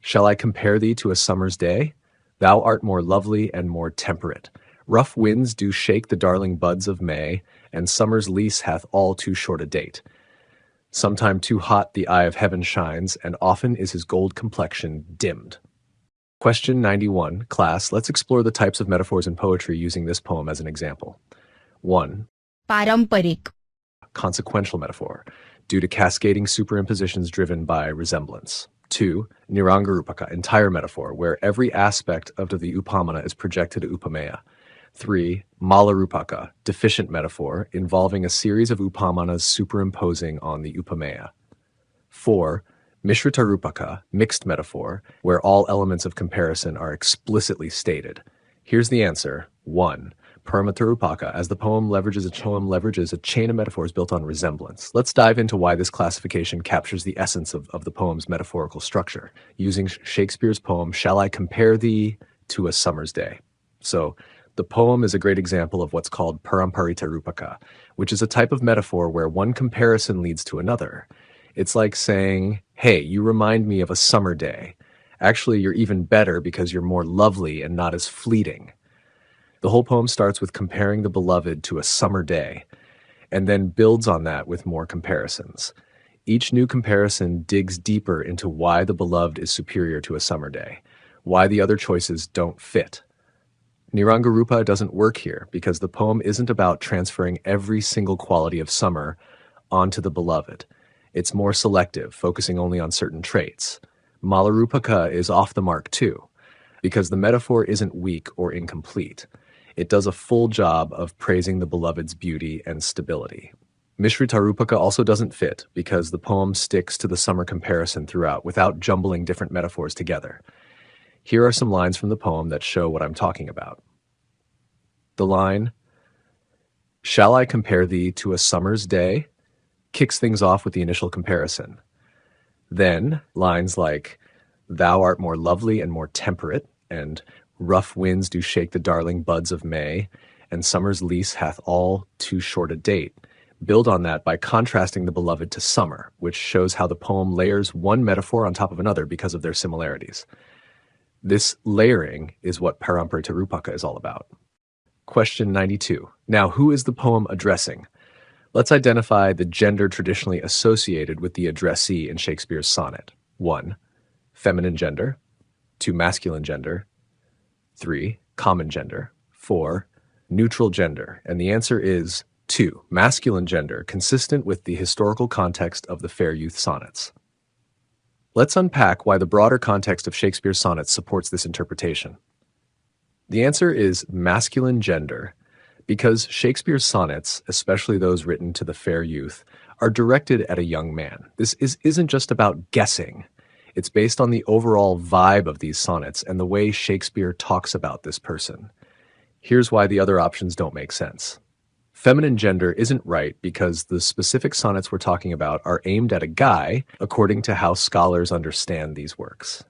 Shall I compare thee to a summer's day? Thou art more lovely and more temperate. Rough winds do shake the darling buds of May, and summer's lease hath all too short a date. Sometime too hot the eye of heaven shines, and often is his gold complexion dimmed. Question 91. Class, let's explore the types of metaphors in poetry using this poem as an example. 1. पारंपरिक, Consequential metaphor, due to cascading superimpositions driven by resemblance. 2. Nirangarupaka, entire metaphor, where every aspect of the upamana is projected to upamaya. 3. Malarupaka, deficient metaphor, involving a series of upamanas superimposing on the upamaya. 4. Mishritarupaka, mixed metaphor, where all elements of comparison are explicitly stated. Here's the answer. 1. Paramatarupaka, as the poem leverages a chain of metaphors built on resemblance. Let's dive into why this classification captures the essence of the poem's metaphorical structure, using Shakespeare's poem, Shall I Compare Thee to a Summer's Day? So, the poem is a great example of what's called paramparitarupaka, which is a type of metaphor where one comparison leads to another. It's like saying, hey, you remind me of a summer day. Actually, you're even better because you're more lovely and not as fleeting. The whole poem starts with comparing the beloved to a summer day, and then builds on that with more comparisons. Each new comparison digs deeper into why the beloved is superior to a summer day, why the other choices don't fit. Nirangarupa doesn't work here because the poem isn't about transferring every single quality of summer onto the beloved. It's more selective, focusing only on certain traits. Malarupaka is off the mark too, because the metaphor isn't weak or incomplete. It does a full job of praising the beloved's beauty and stability. Mishritarupaka also doesn't fit because the poem sticks to the summer comparison throughout without jumbling different metaphors together. Here are some lines from the poem that show what I'm talking about. The line, Shall I compare thee to a summer's day? Kicks things off with the initial comparison. Then, lines like, Thou art more lovely and more temperate, and rough winds do shake the darling buds of May, and summer's lease hath all too short a date, build on that by contrasting the beloved to summer, which shows how the poem layers one metaphor on top of another because of their similarities. This layering is what Paramparitarupaka is all about. Question 92. Now, who is the poem addressing? Let's identify the gender traditionally associated with the addressee in Shakespeare's sonnet. 1. Feminine gender. 2. Masculine gender. 3. Common gender. 4. Neutral gender. And the answer is 2. Masculine gender, consistent with the historical context of the Fair Youth sonnets. Let's unpack why the broader context of Shakespeare's sonnets supports this interpretation. The answer is masculine gender, because Shakespeare's sonnets, especially those written to the fair youth, are directed at a young man. This isn't just about guessing. It's based on the overall vibe of these sonnets and the way Shakespeare talks about this person. Here's why the other options don't make sense. Feminine gender isn't right because the specific sonnets we're talking about are aimed at a guy, according to how scholars understand these works.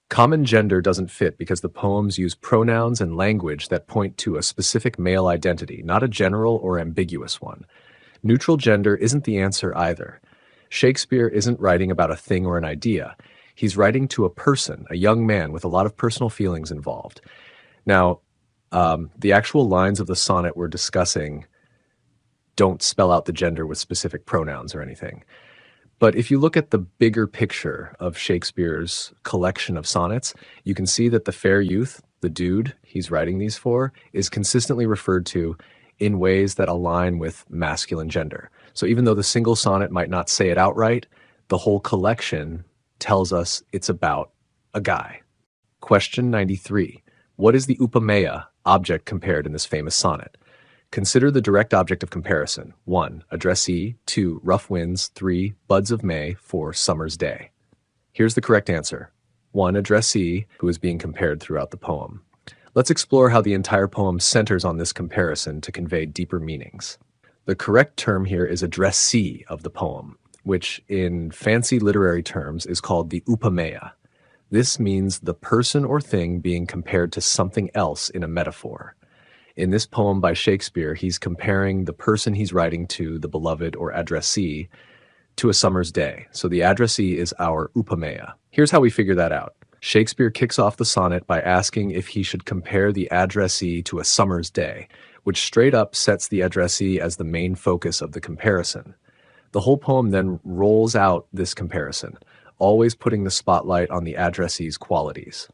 Common gender doesn't fit because the poems use pronouns and language that point to a specific male identity, not a general or ambiguous one. Neutral gender isn't the answer either. Shakespeare isn't writing about a thing or an idea. He's writing to a person, a young man with a lot of personal feelings involved. Now, the actual lines of the sonnet we're discussing don't spell out the gender with specific pronouns or anything. But if you look at the bigger picture of Shakespeare's collection of sonnets, you can see that the fair youth, the dude he's writing these for, is consistently referred to in ways that align with masculine gender. So even though the single sonnet might not say it outright, the whole collection tells us it's about a guy. Question 93. What is the upamaya, object compared in this famous sonnet? Consider the direct object of comparison. 1. Addressee. 2. Rough winds. 3. Buds of May. 4. Summer's day. Here's the correct answer. 1. Addressee, who is being compared throughout the poem. Let's explore how the entire poem centers on this comparison to convey deeper meanings. The correct term here is addressee of the poem, which in fancy literary terms is called the upamaya. This means the person or thing being compared to something else in a metaphor. In this poem by Shakespeare, he's comparing the person he's writing to, the beloved or addressee, to a summer's day. So the addressee is our upamaya. Here's how we figure that out. Shakespeare kicks off the sonnet by asking if he should compare the addressee to a summer's day, which straight up sets the addressee as the main focus of the comparison. The whole poem then rolls out this comparison, always putting the spotlight on the addressee's qualities.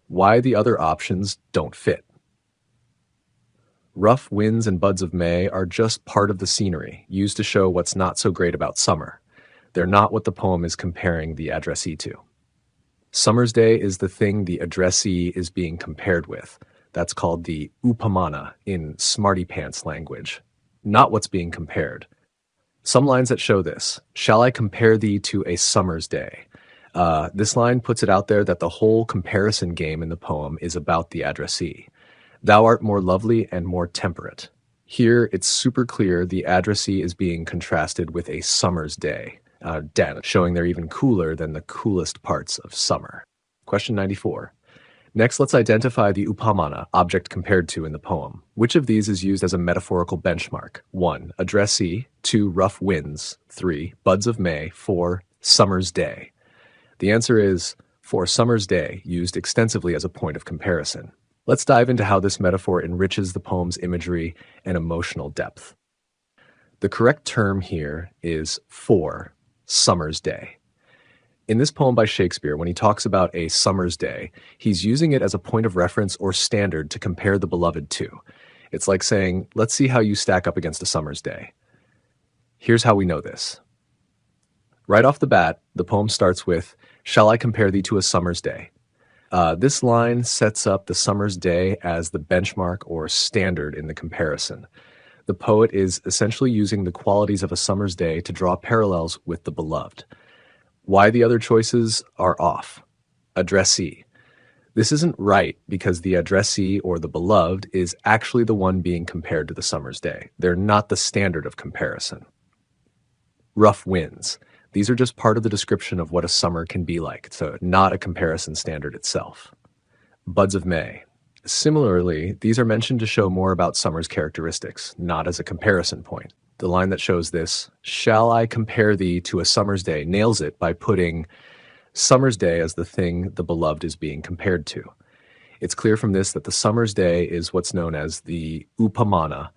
Why the other options don't fit. Rough winds and buds of May are just part of the scenery, used to show what's not so great about summer. They're not what the poem is comparing the addressee to. Summer's day is the thing the addressee is being compared with. That's called the upamana in smarty pants language, not what's being compared. Some lines that show this. Shall I compare thee to a summer's day? This line puts it out there that the whole comparison game in the poem is about the addressee. Thou art more lovely and more temperate. Here, it's super clear the addressee is being contrasted with a summer's day, showing they're even cooler than the coolest parts of summer. Question 94. Next, let's identify the upamana, object compared to in the poem. Which of these is used as a metaphorical benchmark? 1. Addressee. 2. Rough winds. 3. Buds of May. 4. Summer's day. The answer is 4. Summer's day, used extensively as a point of comparison. Let's dive into how this metaphor enriches the poem's imagery and emotional depth. The correct term here is 4. Summer's day. In this poem by Shakespeare, when he talks about a summer's day, he's using it as a point of reference or standard to compare the beloved to. It's like saying, let's see how you stack up against a summer's day. Here's how we know this. Right off the bat, the poem starts with, shall I compare thee to a summer's day? This line sets up the summer's day as the benchmark or standard in the comparison. The poet is essentially using the qualities of a summer's day to draw parallels with the beloved. Why the other choices are off. Addressee. This isn't right because the addressee or the beloved is actually the one being compared to the summer's day. They're not the standard of comparison. Rough winds. These are just part of the description of what a summer can be like, so not a comparison standard itself. Buds of May. Similarly, these are mentioned to show more about summer's characteristics, not as a comparison point. The line that shows this, shall I compare thee to a summer's day, nails it by putting summer's day as the thing the beloved is being compared to. It's clear from this that the summer's day is what's known as the upamana,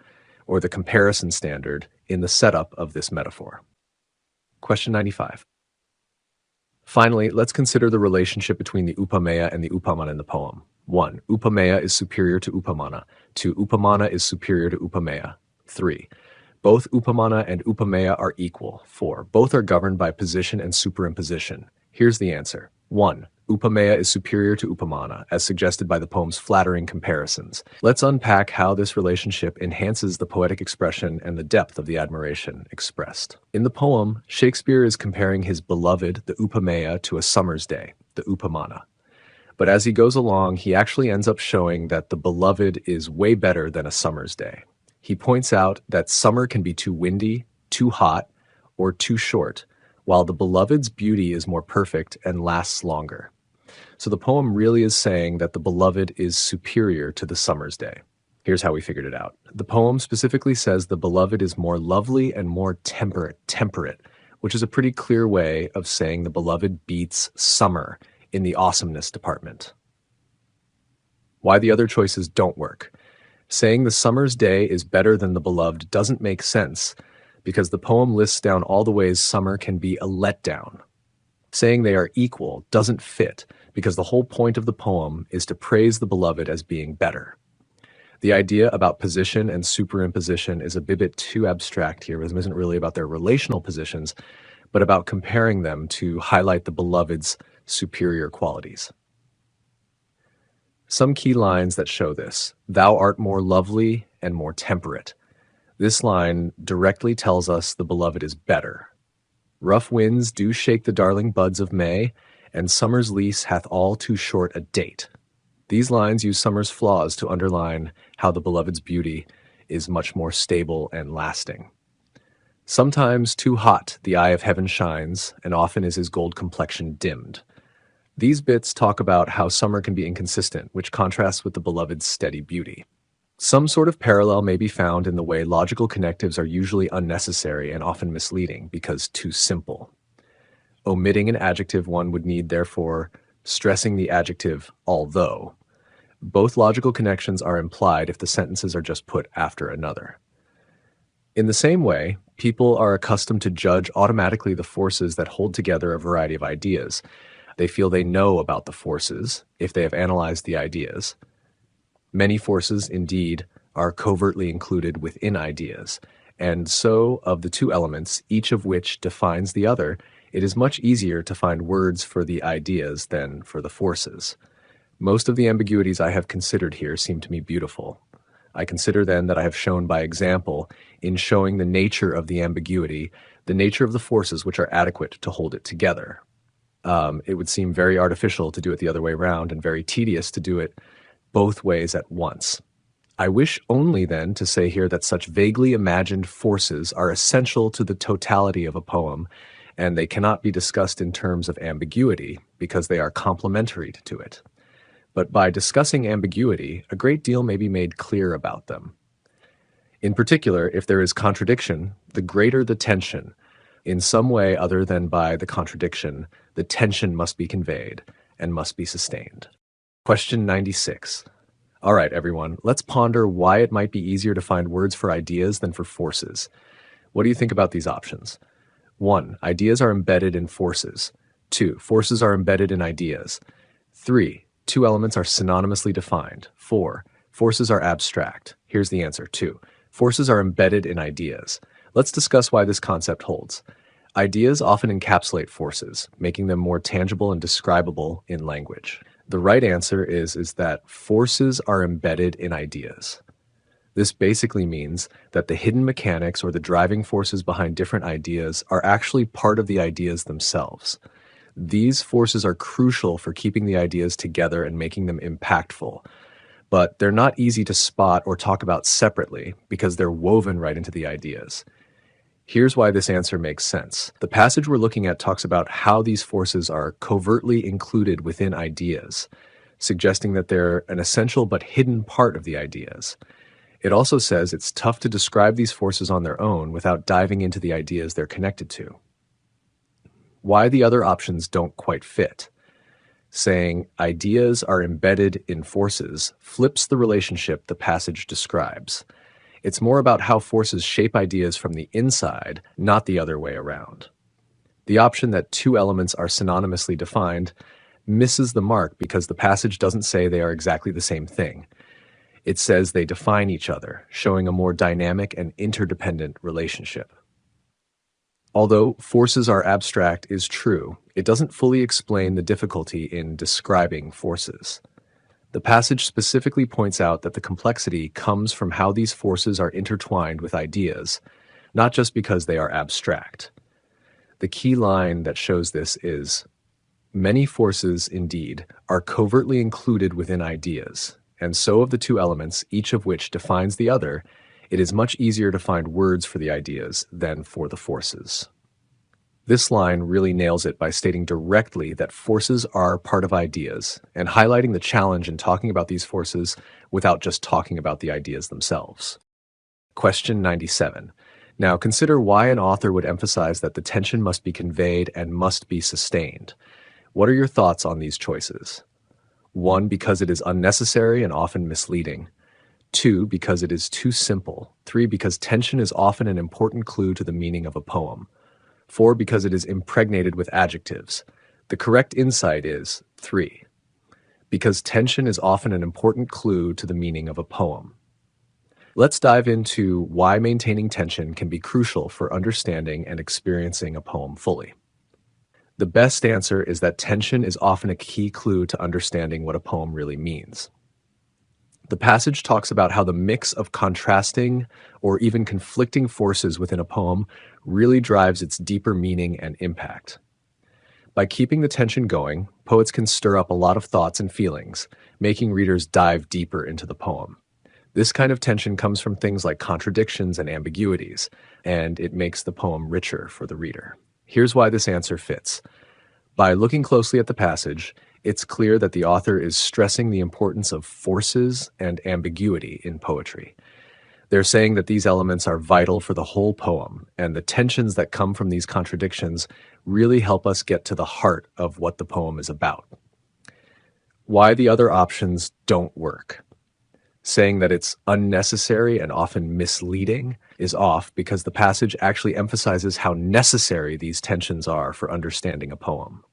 or the comparison standard, in the setup of this metaphor. Question 95. Finally, let's consider the relationship between the upamaya and the upamana in the poem. 1. Upamaya is superior to upamana. 2. Upamana is superior to upamaya. 3. Both upamana and upamaya are equal. 4. Both are governed by position and superimposition. Here's the answer. 1. Upamaya is superior to upamana, as suggested by the poem's flattering comparisons. Let's unpack how this relationship enhances the poetic expression and the depth of the admiration expressed. In the poem, Shakespeare is comparing his beloved, the upamaya, to a summer's day, the upamana. But as he goes along, he actually ends up showing that the beloved is way better than a summer's day. He points out that summer can be too windy, too hot, or too short, while the beloved's beauty is more perfect and lasts longer. So the poem really is saying that the beloved is superior to the summer's day. Here's how we figured it out. The poem specifically says the beloved is more lovely and more temperate, which is a pretty clear way of saying the beloved beats summer in the awesomeness department. Why the other choices don't work. Saying the summer's day is better than the beloved doesn't make sense because the poem lists down all the ways summer can be a letdown. Saying they are equal doesn't fit because the whole point of the poem is to praise the beloved as being better. The idea about position and superimposition is a bit too abstract here. It isn't really about their relational positions, but about comparing them to highlight the beloved's superior qualities. Some key lines that show this. Thou art more lovely and more temperate. This line directly tells us the beloved is better. Rough winds do shake the darling buds of May, and summer's lease hath all too short a date. These lines use summer's flaws to underline how the beloved's beauty is much more stable and lasting. Sometimes too hot the eye of heaven shines, and often is his gold complexion dimmed. These bits talk about how summer can be inconsistent, which contrasts with the beloved's steady beauty. Some sort of parallel may be found in the way logical connectives are usually unnecessary and often misleading because too simple. Omitting an adjective one would need, therefore, stressing the adjective although. Both logical connections are implied if the sentences are just put after another. In the same way, people are accustomed to judge automatically the forces that hold together a variety of ideas. They feel they know about the forces if they have analyzed the ideas. Many forces, indeed, are covertly included within ideas, and so, of the two elements, each of which defines the other, it is much easier to find words for the ideas than for the forces. Most of the ambiguities I have considered here seem to me beautiful. I consider then that I have shown by example, in showing the nature of the ambiguity, the nature of the forces which are adequate to hold it together. It would seem very artificial to do it the other way around and very tedious to do it both ways at once. I wish only then to say here that such vaguely imagined forces are essential to the totality of a poem, and they cannot be discussed in terms of ambiguity because they are complementary to it. But by discussing ambiguity, a great deal may be made clear about them. In particular, if there is contradiction, the greater the tension. In some way other than by the contradiction, the tension must be conveyed and must be sustained. Question 96. All right, everyone, let's ponder why it might be easier to find words for ideas than for forces. What do you think about these options? 1. Ideas are embedded in forces. 2. Forces are embedded in ideas. 3. Two elements are synonymously defined. 4. Forces are abstract. Here's the answer. 2. Forces are embedded in ideas. Let's discuss why this concept holds. Ideas often encapsulate forces, making them more tangible and describable in language. The right answer is that forces are embedded in ideas. This basically means that the hidden mechanics or the driving forces behind different ideas are actually part of the ideas themselves. These forces are crucial for keeping the ideas together and making them impactful, but they're not easy to spot or talk about separately because they're woven right into the ideas. Here's why this answer makes sense. The passage we're looking at talks about how these forces are covertly included within ideas, suggesting that they're an essential but hidden part of the ideas. It also says it's tough to describe these forces on their own without diving into the ideas they're connected to. Why the other options don't quite fit. Saying ideas are embedded in forces flips the relationship the passage describes. It's more about how forces shape ideas from the inside, not the other way around. The option that two elements are synonymously defined misses the mark because the passage doesn't say they are exactly the same thing. It says they define each other, showing a more dynamic and interdependent relationship. Although forces are abstract is true, it doesn't fully explain the difficulty in describing forces. The passage specifically points out that the complexity comes from how these forces are intertwined with ideas, not just because they are abstract. The key line that shows this is, many forces, indeed, are covertly included within ideas, and so of the two elements, each of which defines the other, it is much easier to find words for the ideas than for the forces. This line really nails it by stating directly that forces are part of ideas and highlighting the challenge in talking about these forces without just talking about the ideas themselves. Question 97. Now consider why an author would emphasize that the tension must be conveyed and must be sustained. What are your thoughts on these choices? 1. Because it is unnecessary and often misleading. 2. Because it is too simple. 3. Because tension is often an important clue to the meaning of a poem. 4. Because it is impregnated with adjectives. The correct insight is 3. Because tension is often an important clue to the meaning of a poem. Let's dive into why maintaining tension can be crucial for understanding and experiencing a poem fully. The best answer is that tension is often a key clue to understanding what a poem really means. The passage talks about how the mix of contrasting or even conflicting forces within a poem really drives its deeper meaning and impact. By keeping the tension going, poets can stir up a lot of thoughts and feelings, making readers dive deeper into the poem. This kind of tension comes from things like contradictions and ambiguities, and it makes the poem richer for the reader. Here's why this answer fits. By looking closely at the passage, It's clear that the author is stressing the importance of forces and ambiguity in poetry. They're saying that these elements are vital for the whole poem, and the tensions that come from these contradictions really help us get to the heart of what the poem is about. Why the other options don't work. Saying that it's unnecessary and often misleading is off because the passage actually emphasizes how necessary these tensions are for understanding a poem.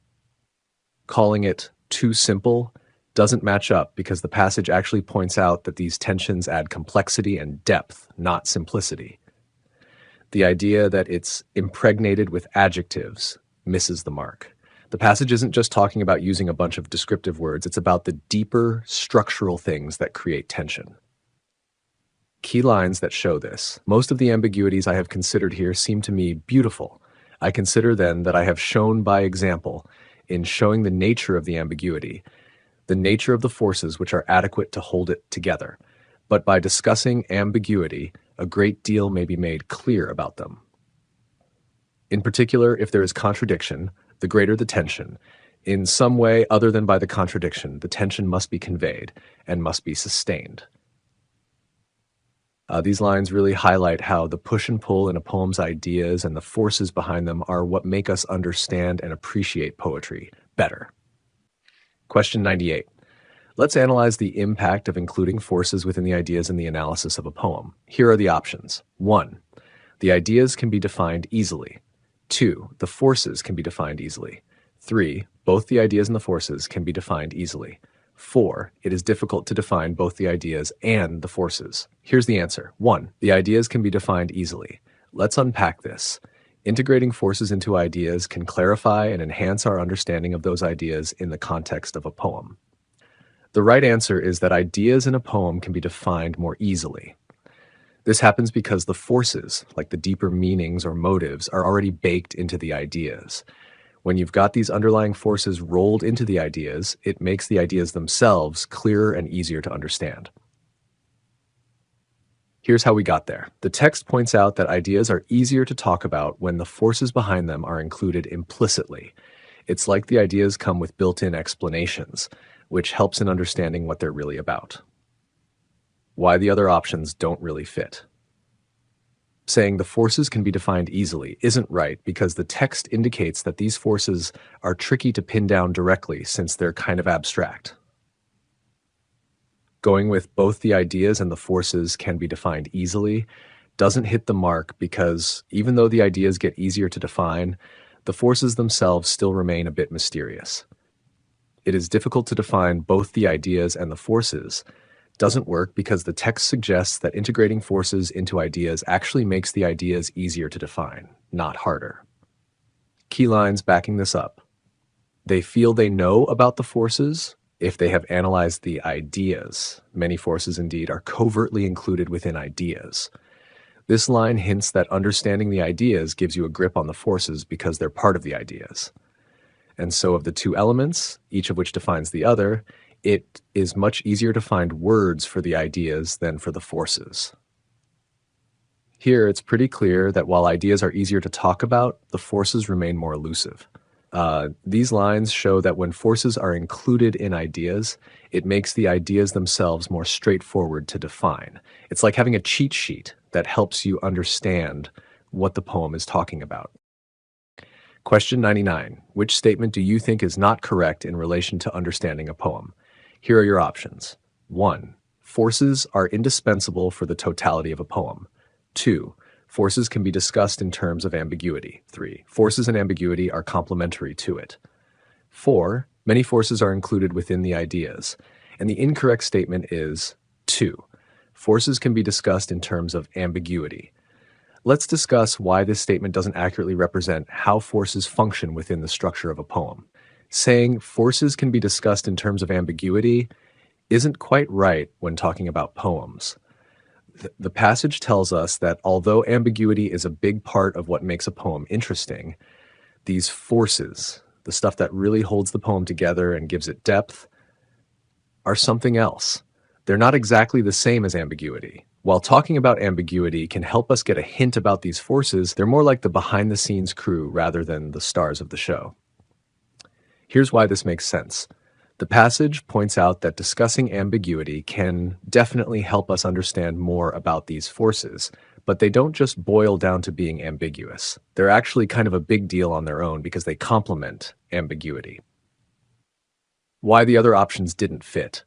Calling it too simple doesn't match up because the passage actually points out that these tensions add complexity and depth, not simplicity. The idea that it's impregnated with adjectives misses the mark. The passage isn't just talking about using a bunch of descriptive words, it's about the deeper structural things that create tension. Key lines that show this. Most of the ambiguities I have considered here seem to me beautiful. I consider then that I have shown by example, in showing the nature of the ambiguity, the nature of the forces which are adequate to hold it together. But by discussing ambiguity, a great deal may be made clear about them. In particular, if there is contradiction, the greater the tension. In some way other than by the contradiction, the tension must be conveyed and must be sustained. These lines really highlight how the push and pull in a poem's ideas and the forces behind them are what make us understand and appreciate poetry better. Question 98. Let's analyze the impact of including forces within the ideas in the analysis of a poem. Here are the options. 1. The ideas can be defined easily. 2. The forces can be defined easily. 3. Both the ideas and the forces can be defined easily. 4. It is difficult to define both the ideas and the forces. Here's the answer. 1. The ideas can be defined easily. Let's unpack this. Integrating forces into ideas can clarify and enhance our understanding of those ideas in the context of a poem. The right answer is that ideas in a poem can be defined more easily. This happens because the forces, like the deeper meanings or motives, are already baked into the ideas. When you've got these underlying forces rolled into the ideas, it makes the ideas themselves clearer and easier to understand. Here's how we got there. The text points out that ideas are easier to talk about when the forces behind them are included implicitly. It's like the ideas come with built-in explanations, which helps in understanding what they're really about. Why the other options don't really fit. Saying the forces can be defined easily isn't right because the text indicates that these forces are tricky to pin down directly since they're kind of abstract. Going with both the ideas and the forces can be defined easily doesn't hit the mark because even though the ideas get easier to define, the forces themselves still remain a bit mysterious. It is difficult to define both the ideas and the forces doesn't work because the text suggests that integrating forces into ideas actually makes the ideas easier to define, not harder. Key lines backing this up. They feel they know about the forces if they have analyzed the ideas. Many forces, indeed, are covertly included within ideas. This line hints that understanding the ideas gives you a grip on the forces because they're part of the ideas. And so of the two elements, each of which defines the other, it is much easier to find words for the ideas than for the forces. Here, it's pretty clear that while ideas are easier to talk about, the forces remain more elusive. These lines show that when forces are included in ideas, it makes the ideas themselves more straightforward to define. It's like having a cheat sheet that helps you understand what the poem is talking about. Question 99. Which statement do you think is not correct in relation to understanding a poem? Here are your options. 1. Forces are indispensable for the totality of a poem. 2. Forces can be discussed in terms of ambiguity. 3. Forces and ambiguity are complementary to it. 4. Many forces are included within the ideas. And the incorrect statement is 2. Forces can be discussed in terms of ambiguity. Let's discuss why this statement doesn't accurately represent how forces function within the structure of a poem. Saying forces can be discussed in terms of ambiguity isn't quite right when talking about poems. The passage tells us that although ambiguity is a big part of what makes a poem interesting, these forces, the stuff that really holds the poem together and gives it depth, are something else. They're not exactly the same as ambiguity. While talking about ambiguity can help us get a hint about these forces, they're more like the behind-the-scenes crew rather than the stars of the show. Here's why this makes sense. The passage points out that discussing ambiguity can definitely help us understand more about these forces, but they don't just boil down to being ambiguous. They're actually kind of a big deal on their own because they complement ambiguity. Why the other options didn't fit.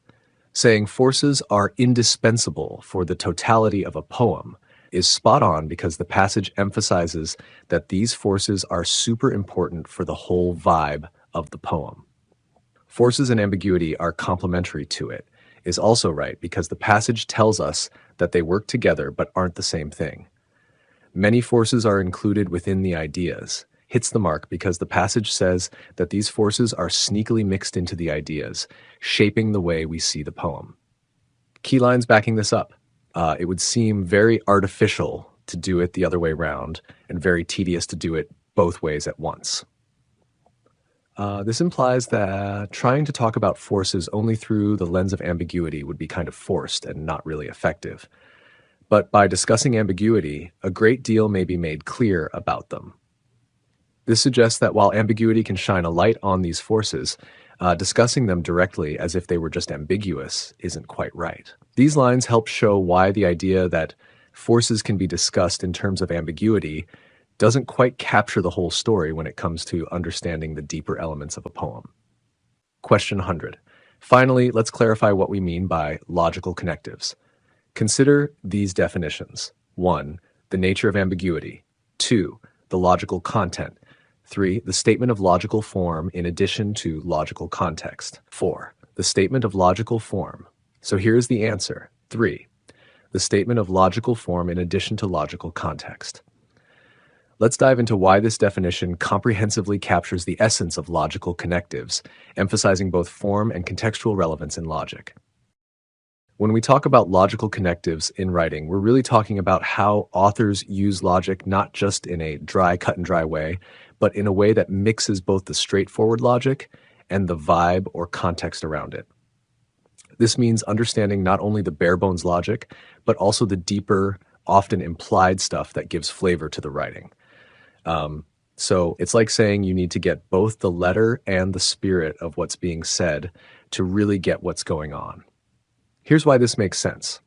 Saying forces are indispensable for the totality of a poem is spot on because the passage emphasizes that these forces are super important for the whole vibe of the poem. Forces and ambiguity are complementary to it is also right because the passage tells us that they work together but aren't the same thing. Many forces are included within the ideas, hits the mark because the passage says that these forces are sneakily mixed into the ideas, shaping the way we see the poem. Key lines backing this up. It would seem very artificial to do it the other way around and very tedious to do it both ways at once. This implies that trying to talk about forces only through the lens of ambiguity would be kind of forced and not really effective. But by discussing ambiguity, a great deal may be made clear about them. This suggests that while ambiguity can shine a light on these forces, discussing them directly as if they were just ambiguous isn't quite right. These lines help show why the idea that forces can be discussed in terms of ambiguity doesn't quite capture the whole story when it comes to understanding the deeper elements of a poem. Question 100. Finally, let's clarify what we mean by logical connectives. Consider these definitions. 1. The nature of ambiguity. 2. The logical content. 3. The statement of logical form in addition to logical context. 4. The statement of logical form. So here's the answer. 3. The statement of logical form in addition to logical context. Let's dive into why this definition comprehensively captures the essence of logical connectives, emphasizing both form and contextual relevance in logic. When we talk about logical connectives in writing, we're really talking about how authors use logic not just in a dry, cut and dry way, but in a way that mixes both the straightforward logic and the vibe or context around it. This means understanding not only the bare bones logic, but also the deeper, often implied stuff that gives flavor to the writing. So it's like saying you need to get both the letter and the spirit of what's being said to really get what's going on. Here's why this makes sense.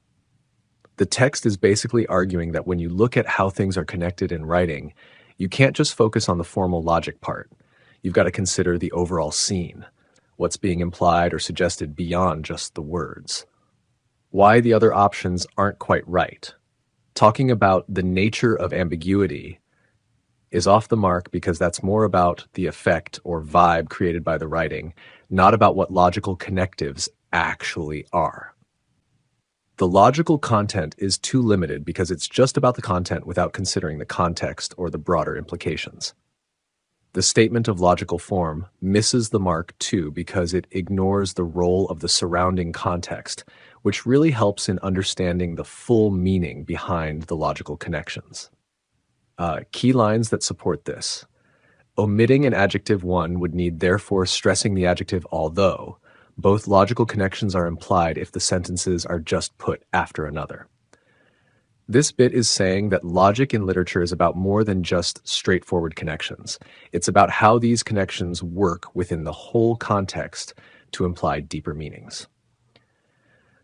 The text is basically arguing that when you look at how things are connected in writing, you can't just focus on the formal logic part. You've got to consider the overall scene, what's being implied or suggested beyond just the words. Why the other options aren't quite right. Talking about the nature of ambiguity is off the mark because that's more about the effect or vibe created by the writing, not about what logical connectives actually are. The logical content is too limited because it's just about the content without considering the context or the broader implications. The statement of logical form misses the mark too because it ignores the role of the surrounding context, which really helps in understanding the full meaning behind the logical connections. Key lines that support this. Omitting an adjective 1 would need therefore stressing the adjective although. Both logical connections are implied if the sentences are just put after another. This bit is saying that logic in literature is about more than just straightforward connections. It's about how these connections work within the whole context to imply deeper meanings.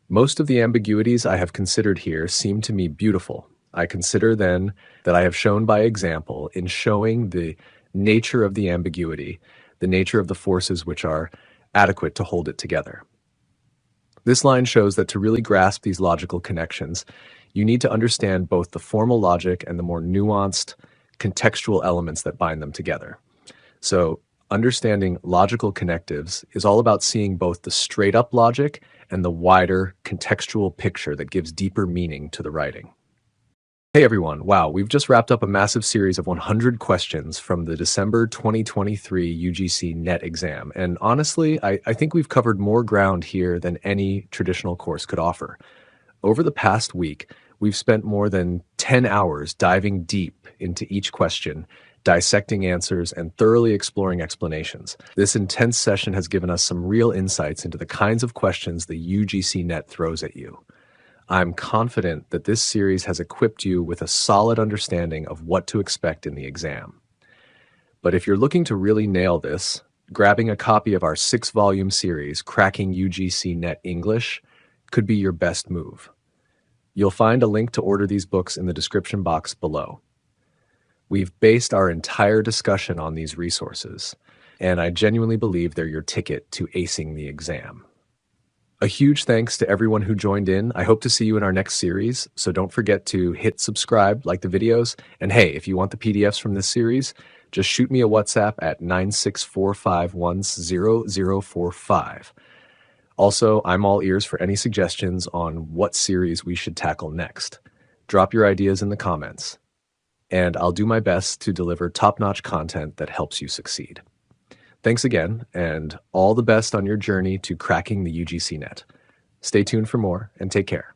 Most of the ambiguities I have considered here seem to me beautiful. I consider then that I have shown by example in showing the nature of the ambiguity, the nature of the forces which are adequate to hold it together. This line shows that to really grasp these logical connections, you need to understand both the formal logic and the more nuanced contextual elements that bind them together. So understanding logical connectives is all about seeing both the straight-up logic and the wider contextual picture that gives deeper meaning to the writing. Hey everyone, wow, we've just wrapped up a massive series of 100 questions from the December 2023 UGC NET exam, and honestly, I think we've covered more ground here than any traditional course could offer. Over the past week, we've spent more than 10 hours diving deep into each question, dissecting answers, and thoroughly exploring explanations. This intense session has given us some real insights into the kinds of questions the UGC NET throws at you. I'm confident that this series has equipped you with a solid understanding of what to expect in the exam. But if you're looking to really nail this, grabbing a copy of our 6-volume series, Cracking UGC NET English, could be your best move. You'll find a link to order these books in the description box below. We've based our entire discussion on these resources, and I genuinely believe they're your ticket to acing the exam. A huge thanks to everyone who joined in. I hope to see you in our next series, so don't forget to hit subscribe, like the videos, and hey, if you want the PDFs from this series, just shoot me a WhatsApp at 964510045. Also, I'm all ears for any suggestions on what series we should tackle next. Drop your ideas in the comments, and I'll do my best to deliver top-notch content that helps you succeed. Thanks again, and all the best on your journey to cracking the UGC net. Stay tuned for more, and take care.